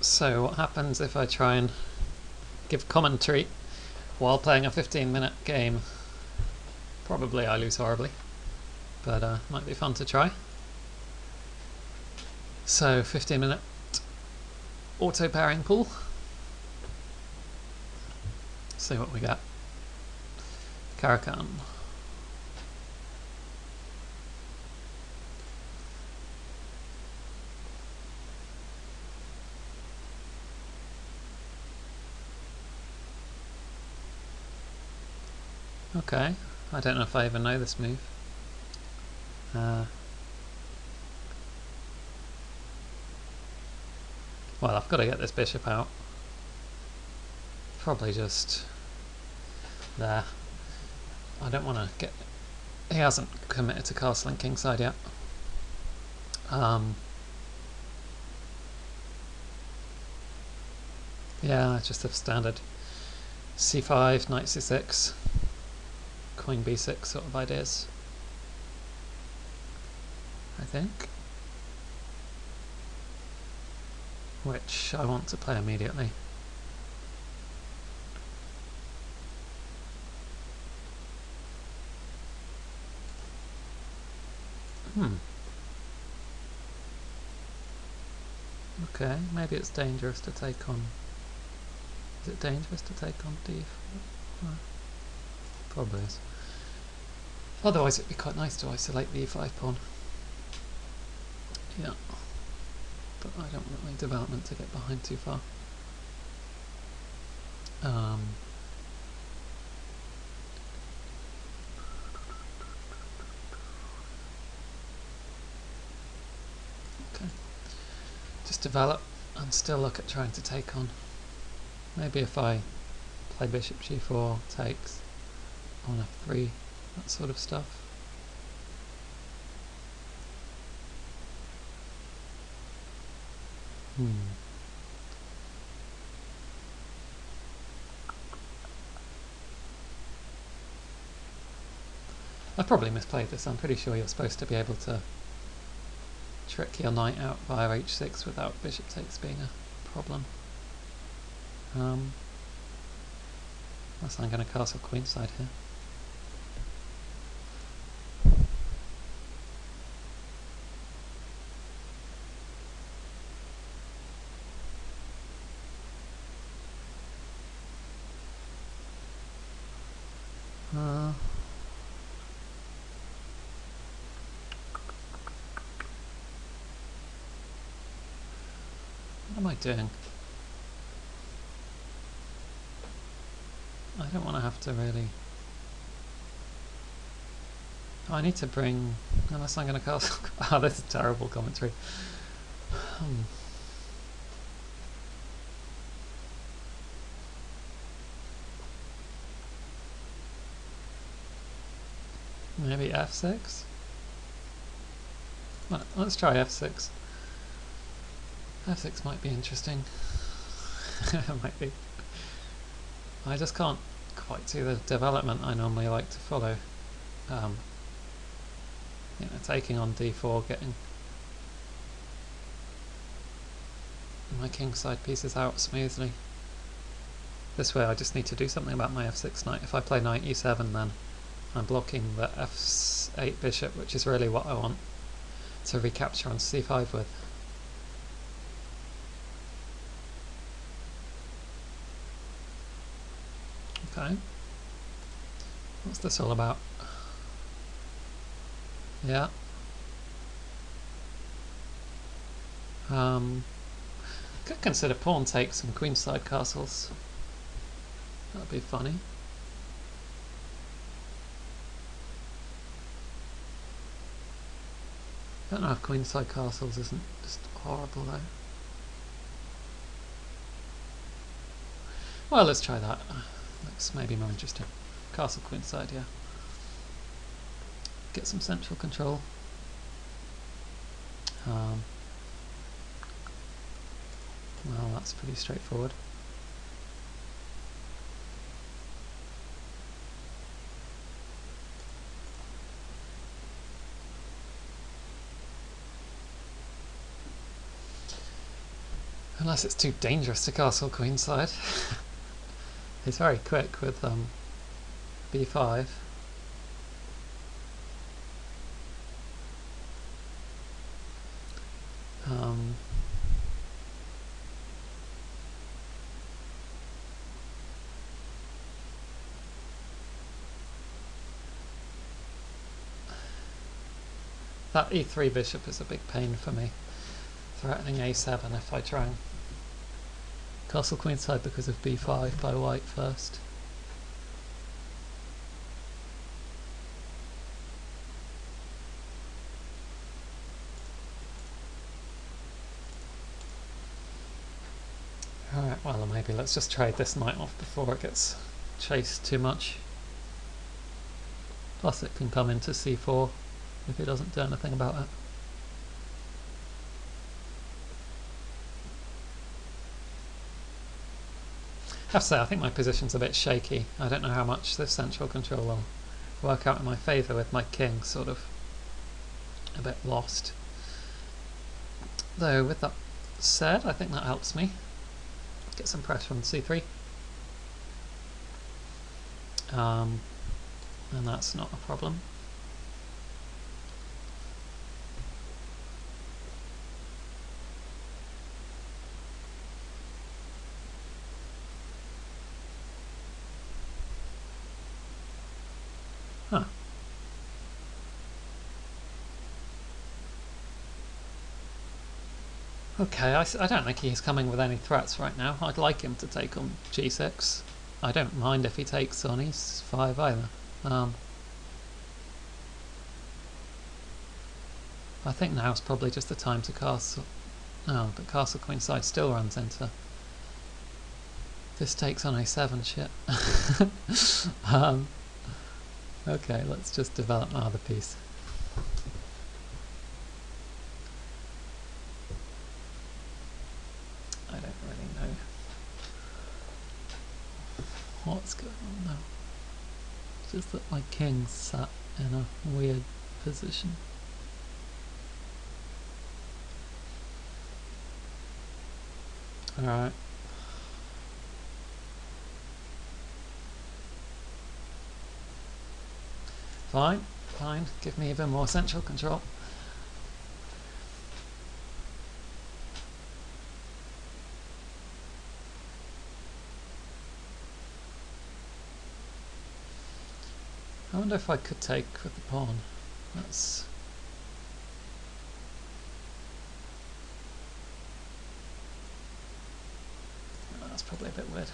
So what happens if I try and give commentary while playing a 15-minute game? Probably I lose horribly, but might be fun to try. So 15-minute auto pairing pool. See what we got. Caro-Kann. Okay, I don't know if I even know this move. Well, I've got to get this bishop out. Probably just there. I don't want to get... He hasn't committed to castling kingside yet. Yeah, just a standard c5, knight c6, queen b6 sort of ideas, I think. Which I want to play immediately. Okay, maybe it's dangerous to take on... Is it dangerous to take on d4? No. Probably is. Otherwise it'd be quite nice to isolate the e5 pawn. Yeah. But I don't want my development to get behind too far. Okay. Just develop and still look at trying to take on. Maybe if I play bishop g4 takes on f3, that sort of stuff. I probably misplayed this. I'm pretty sure you're supposed to be able to trick your knight out via h6 without bishop takes being a problem. Unless I'm going to castle queenside here. What am I doing? I don't want to have to really... Oh, I need to bring... Unless I'm going to castle... Oh, this is terrible commentary. Maybe f6? Well, let's try f6. f6 might be interesting. It might be. I just can't quite see the development I normally like to follow. You know, taking on d4, getting my kingside pieces out smoothly. This way I just need to do something about my f6 knight. If I play knight e7, then I'm blocking the f8 bishop, which is really what I want to recapture on c5 with. Okay. What's this all about? Yeah. Could consider pawn takes and queenside castles. That'd be funny. I don't know if queenside castles isn't just horrible though. Well, let's try that. Looks maybe more interesting. Castle queenside, yeah. Get some central control. Well, that's pretty straightforward. Unless it's too dangerous to castle queenside. He's very quick with b5. That e3 bishop is a big pain for me, threatening a7 if I try and castle queenside because of b5 by white first. Alright, well maybe let's just trade this knight off before it gets chased too much. Plus it can come into c4 if he doesn't do anything about it. I have to say, I think my position's a bit shaky. I don't know how much this central control will work out in my favour with my king sort of a bit lost. Though with that said, I think that helps me get some pressure on c3. And that's not a problem. Huh. Okay, I don't think he's coming with any threats right now. I'd like him to take on g6. I don't mind if he takes on e5 either. I think now's probably just the time to castle. Oh, but castle queenside still runs into this takes on a7 shit. Okay, let's just develop my other piece. I don't really know what's going on now. It's just that my king's sat in a weird position. Alright. Fine, fine. Give me even more central control. I wonder if I could take with the pawn. That's probably a bit weird.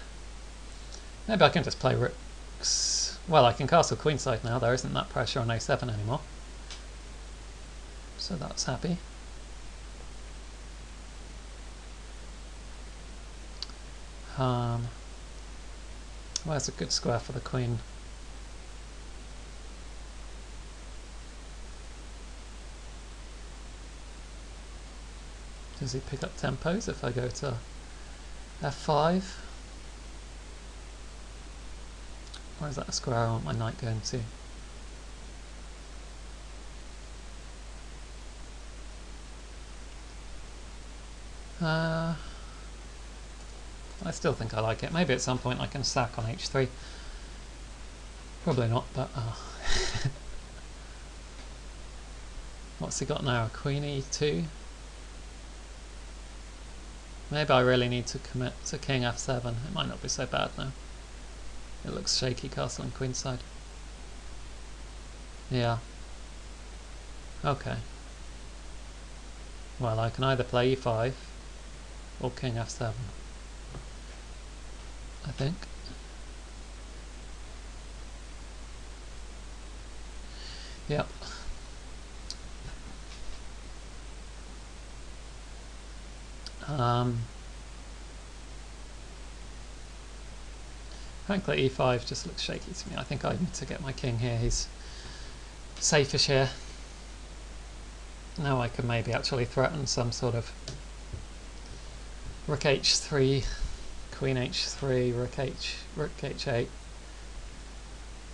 Maybe I can just play rooks. Well, I can castle queenside now. There isn't that pressure on a7 anymore. So that's happy. Where's a good square for the queen? Does he pick up tempos if I go to f5? Or is that a square I want my knight going to? I still think I like it. Maybe at some point I can sack on h3. Probably not, but what's he got now? Queen e2? Maybe I really need to commit to king f7. It might not be so bad now. It looks shaky, castle and queenside. Yeah. Okay. Well, I can either play e5 or king f7. I think. Yep. Frankly, e5 just looks shaky to me. I think I need to get my king here. He's safe-ish here. Now I can maybe actually threaten some sort of rook h3, queen h3, rook h8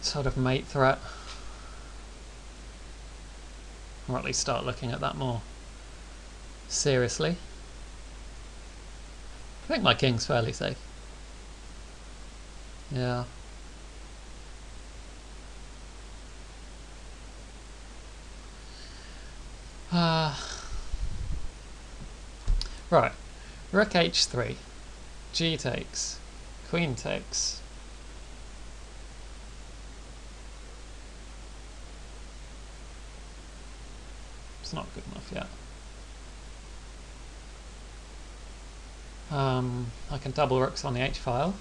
sort of mate threat. Or at least start looking at that more seriously. I think my king's fairly safe. Yeah. Right. Rook h3. G takes. Queen takes. It's not good enough yet. I can double rooks on the h file.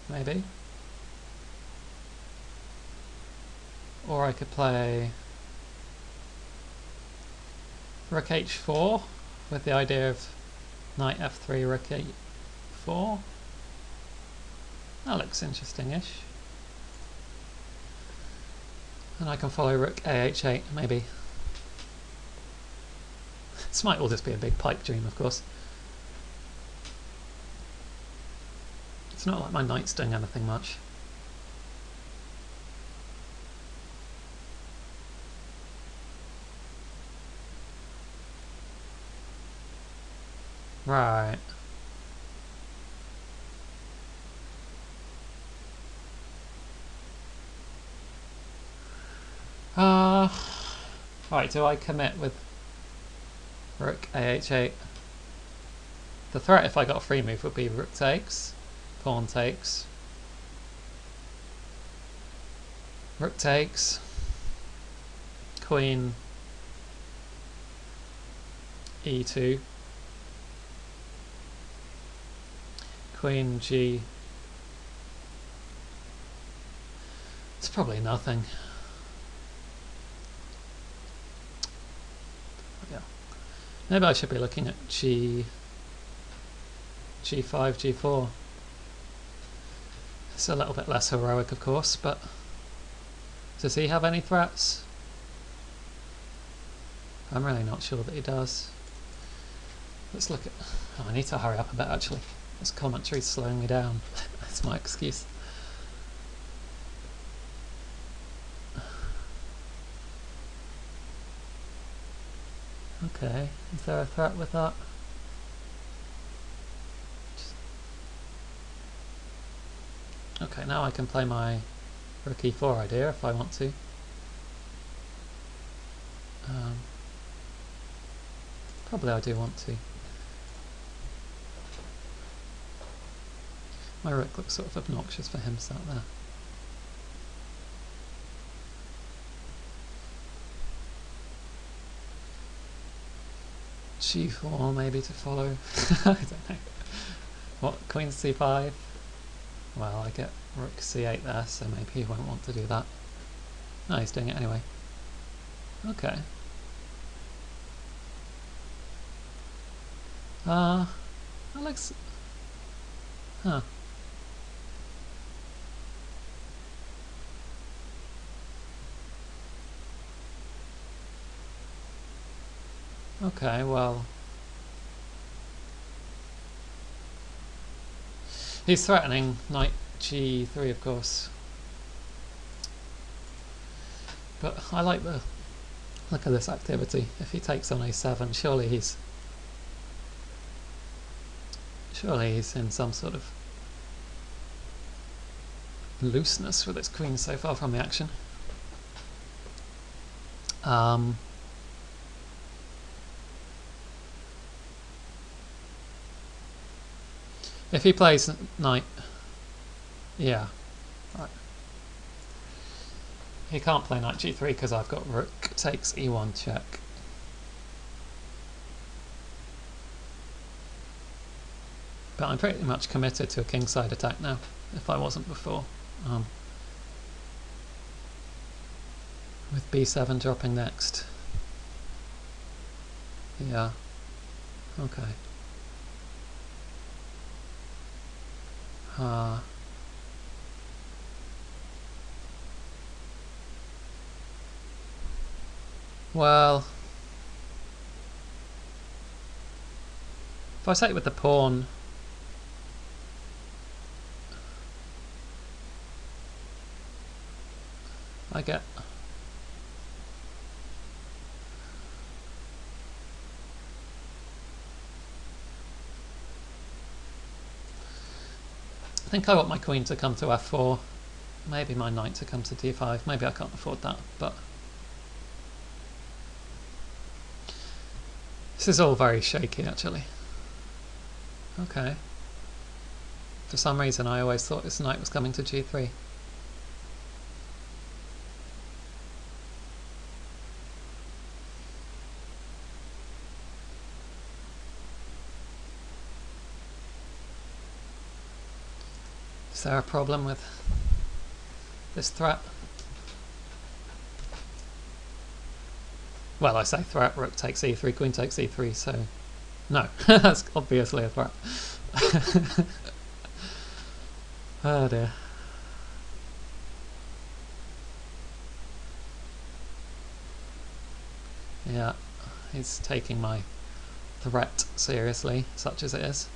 Maybe. Or I could play rook h4 with the idea of knight f3, rook e4. That looks interesting-ish. And I can follow rook ah8, maybe. This might all just be a big pipe dream, of course. It's not like my knight's doing anything much. Right. Right, do I commit with rook ah8? The threat if I got a free move would be rook takes, pawn takes, rook takes, queen e2, queen g. It's probably nothing. Yeah. Maybe I should be looking at g5, g4. It's a little bit less heroic, of course, but does he have any threats? I'm really not sure that he does. Let's look at... Oh, I need to hurry up a bit, actually. This commentary's slowing me down. That's my excuse. Okay, is there a threat with that? Okay, now I can play my rook e4 idea if I want to. Probably I do want to. My rook looks sort of obnoxious for him sat there. G4 maybe to follow. I don't know. What, queen c5? Well, I get rook c8 there, so maybe he won't want to do that. No, he's doing it anyway. Okay. That looks... Huh. Okay, well... He's threatening knight g3, of course. But I like the look at this activity. If he takes on a7, surely he's in some sort of looseness with his queen so far from the action. If he plays knight, yeah, right. He can't play knight g3 because I've got rook takes e1 check. But I'm pretty much committed to a kingside attack now, if I wasn't before. With b7 dropping next. Yeah, okay. Well, if I take with the pawn, I get I think I want my queen to come to f4, maybe my knight to come to d5. Maybe I can't afford that, but this is all very shaky actually. Okay. For some reason I always thought this knight was coming to g3. Is there a problem with this threat? Well, I say threat, rook takes e3, queen takes e3, so no, that's obviously a threat. Oh dear. Yeah, he's taking my threat seriously, such as it is.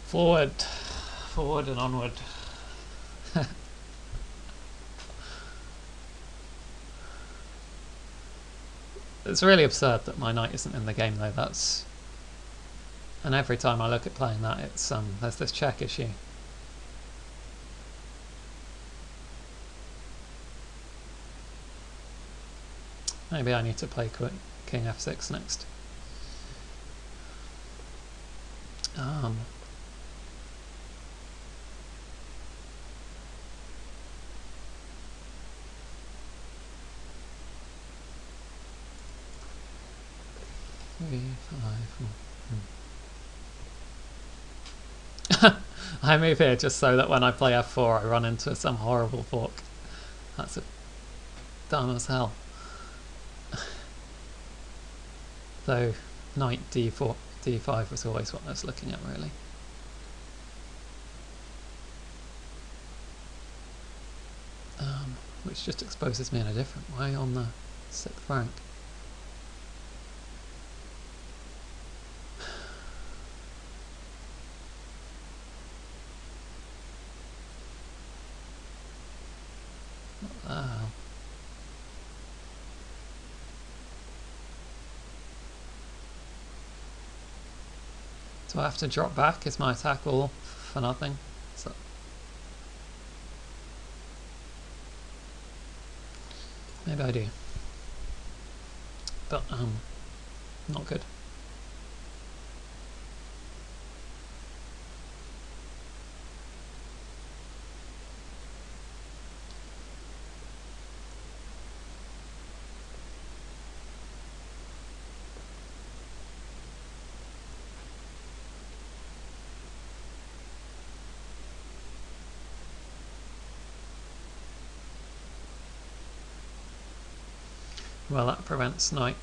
Forward, forward and onward. It's really absurd that my knight isn't in the game though, and every time I look at playing that, it's there's this check issue. Maybe I need to play king f6 next. I move here just so that when I play f4 I run into some horrible fork. That's dumb as hell. Though knight d4, d5 was always what I was looking at really. Which just exposes me in a different way on the 6th rank. Do I have to drop back? Is my attack all for nothing? So maybe I do. But not good. Well, that prevents knight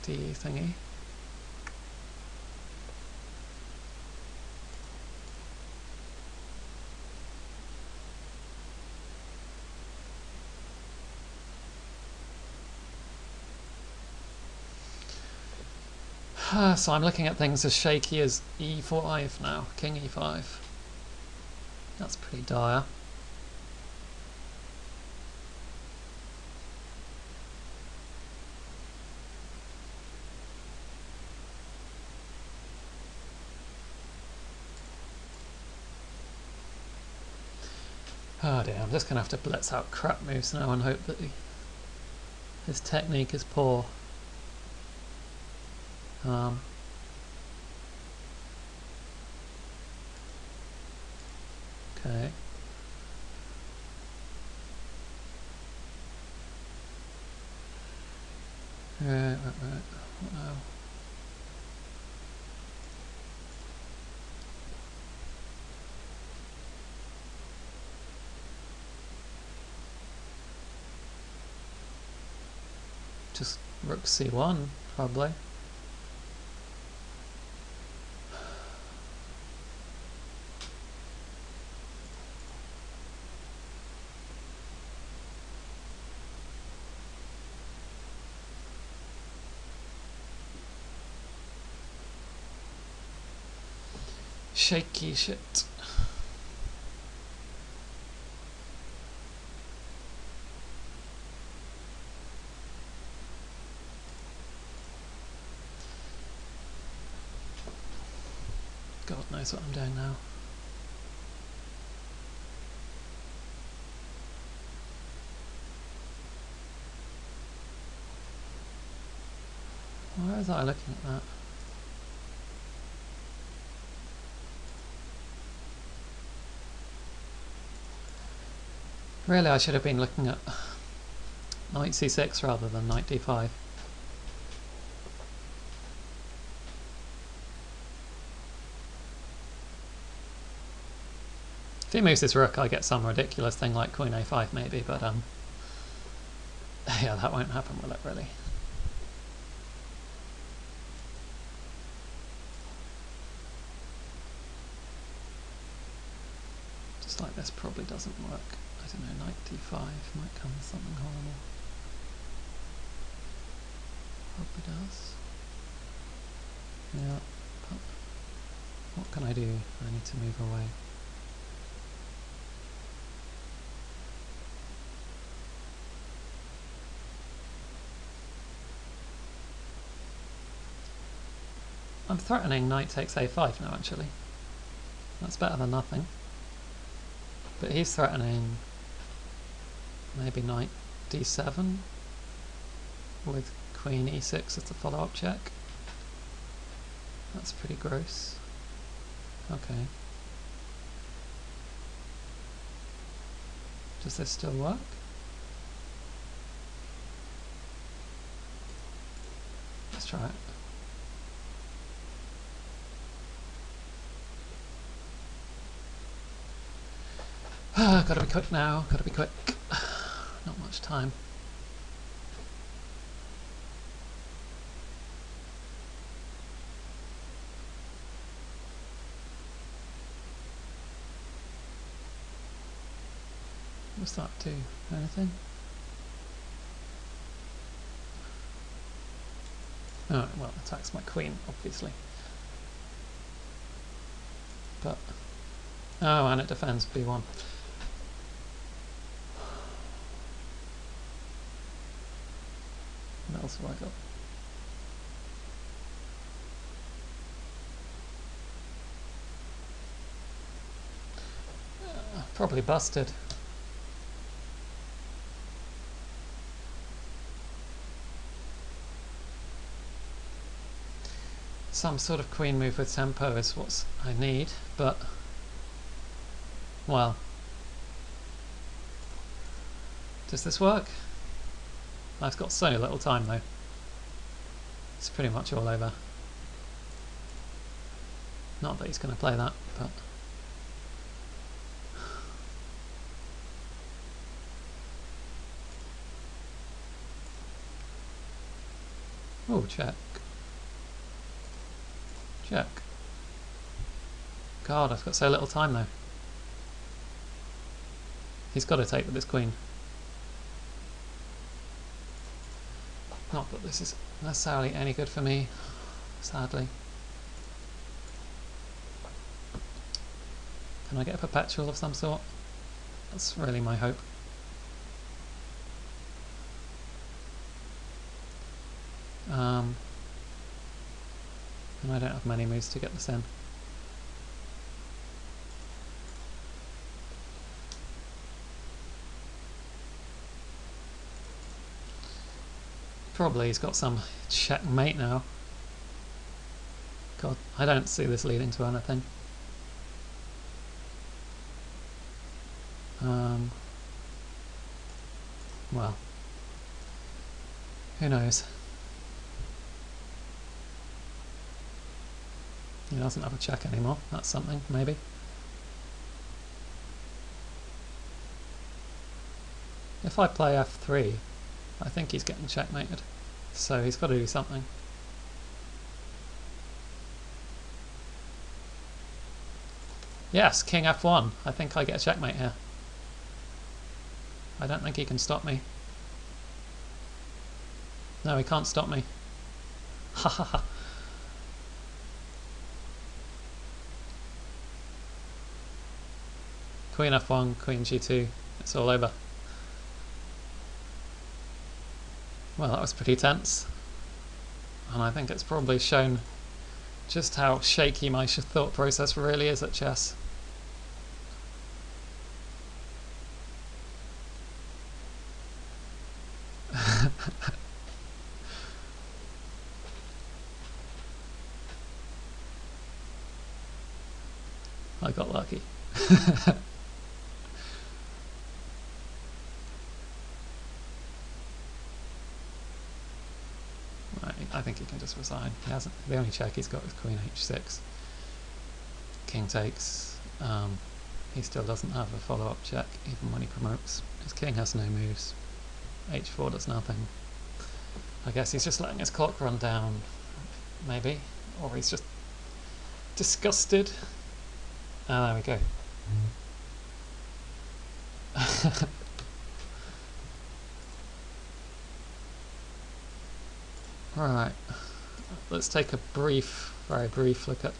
d thingy. So I'm looking at things as shaky as e5 now, king e5. That's pretty dire. Oh dear, I'm just going to have to blitz out crap moves now and hope that his technique is poor. Okay. Right. Wow. Just rook c1, probably. Shaky shit. God knows what I'm doing now. Why was I looking at that? Really, I should have been looking at knight c6 rather than knight d5. If he moves his rook, I get some ridiculous thing like queen a5 maybe, but yeah, that won't happen, will it really? Just like this probably doesn't work. I don't know, knight d5 might come with something horrible. Probably does. Yeah, but what can I do? I need to move away. I'm threatening knight takes a5 now, actually. That's better than nothing. But he's threatening maybe knight d7 with queen e6 as the follow-up check. That's pretty gross. Okay. Does this still work? Let's try it. Gotta be quick now, gotta be quick. Not much time. What's that do? Anything? Oh, well, attacks my queen, obviously. But... oh, and it defends b1. What else have I got? Probably busted. Some sort of queen move with tempo is what I need, but... well... does this work? I've got so little time though. It's pretty much all over. Not that he's going to play that, but... oh, check. Check. God, I've got so little time though. He's got to take with his queen. Not that this is necessarily any good for me, sadly. Can I get a perpetual of some sort? That's really my hope. And I don't have many moves to get this in. Probably he's got some checkmate now. God, I don't see this leading to anything. Well, who knows? He doesn't have a check anymore. That's something, maybe. If I play f3, I think he's getting checkmated. So he's got to do something. Yes, king f1. I think I get a checkmate here. I don't think he can stop me. No, he can't stop me. Ha ha ha. Queen f1, queen g2, it's all over. Well, that was pretty tense, and I think it's probably shown just how shaky my thought process really is at chess. I got lucky. Right, I think he can just resign. He hasn't. The only check he's got is queen h6. King takes. He still doesn't have a follow-up check, even when he promotes. His king has no moves. h4 does nothing. I guess he's just letting his clock run down, maybe, or he's just disgusted. Ah, there we go. Right, let's take a brief, very brief look at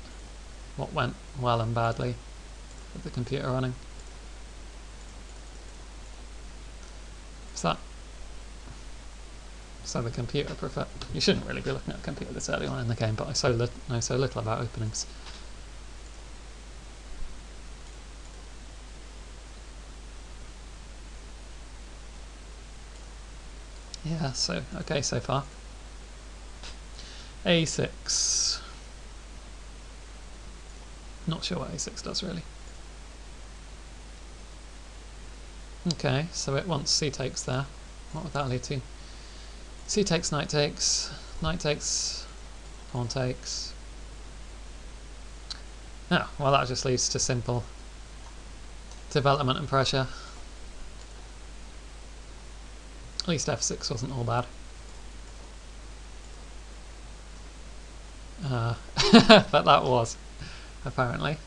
what went well and badly with the computer running. So the computer prefer. You shouldn't really be looking at a computer this early on in the game, but I know so little about openings. Yeah, so okay so far. a6. Not sure what a6 does really. Okay, so it wants c takes there. What would that lead to? C takes, knight takes, pawn takes. Oh, well that just leads to simple development and pressure. At least f6 wasn't all bad. But that was, apparently.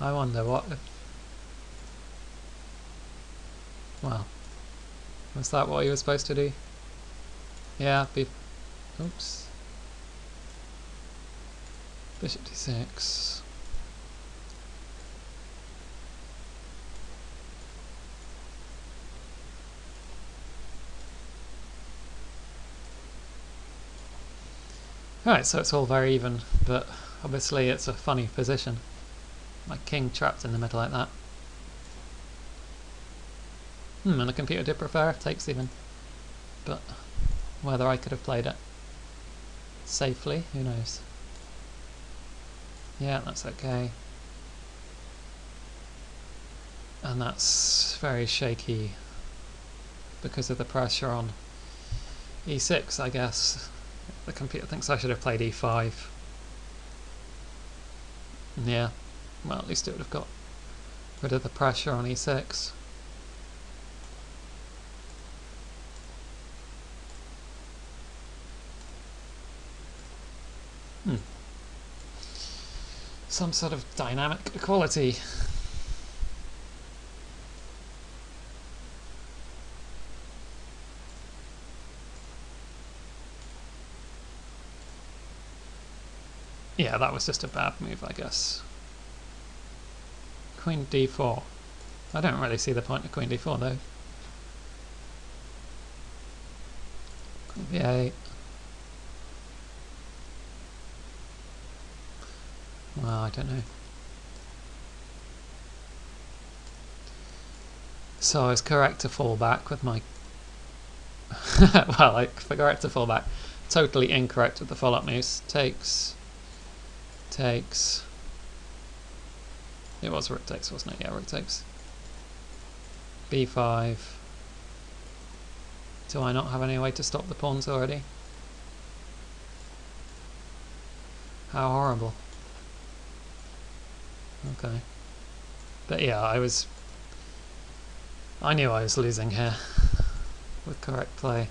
I wonder what if... Well, was that what he was supposed to do? Yeah, oops. Bishop d6. Right, so it's all very even, but obviously it's a funny position. My king trapped in the middle like that. And the computer did prefer takes even, but whether I could have played it safely, who knows. Yeah, that's okay. And that's very shaky because of the pressure on e6, I guess. The computer thinks I should have played e5. Yeah, well at least it would have got rid of the pressure on e6. Some sort of dynamic equality. Yeah, that was just a bad move, I guess. Queen d4. I don't really see the point of queen d4 though. Queen b8. Well, I don't know. So I was correct to fall back with my... well, correct to fall back. Totally incorrect with the follow-up moves. Takes. Takes. It was rook takes, wasn't it? Yeah, rook takes. b5. Do I not have any way to stop the pawns already? How horrible. Okay. But yeah, I knew I was losing here with correct play.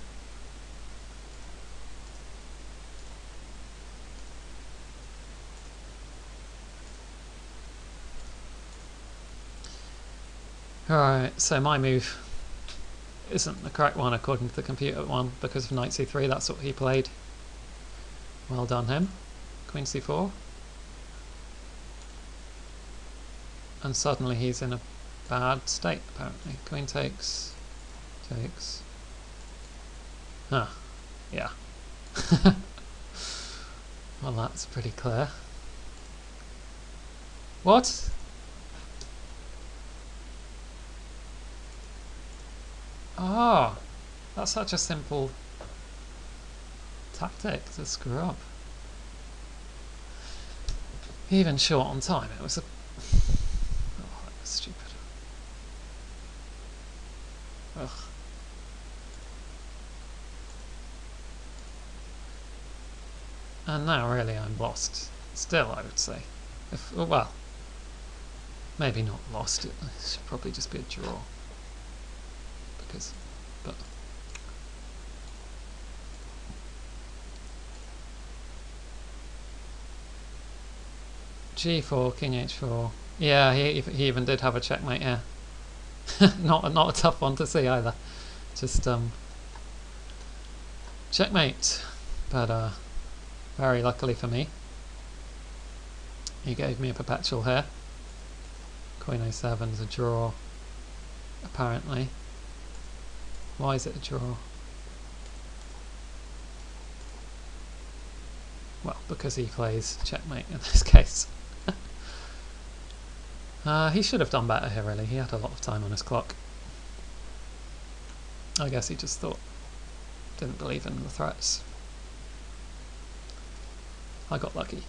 Alright, so my move isn't the correct one according to the computer one because of knight c3, that's what he played. Well done him. Queen c4. and suddenly he's in a bad state, apparently. Queen takes... Huh, yeah. Well, that's pretty clear. What? Oh, that's such a simple tactic to screw up. Even short on time, it was a... Oh, that was stupid. Ugh. And now really I'm lost. Still, I would say. Well, maybe not lost, it should probably just be a draw. But... G4, King H4. Yeah, he even did have a checkmate, yeah. not a tough one to see either. Just, checkmate. But, very luckily for me, he gave me a perpetual here. Queen A7 is a draw, apparently. Why is it a draw? Well, because he plays checkmate in this case. He should have done better here, really. He had a lot of time on his clock. I guess he just didn't believe in the threats. I got lucky.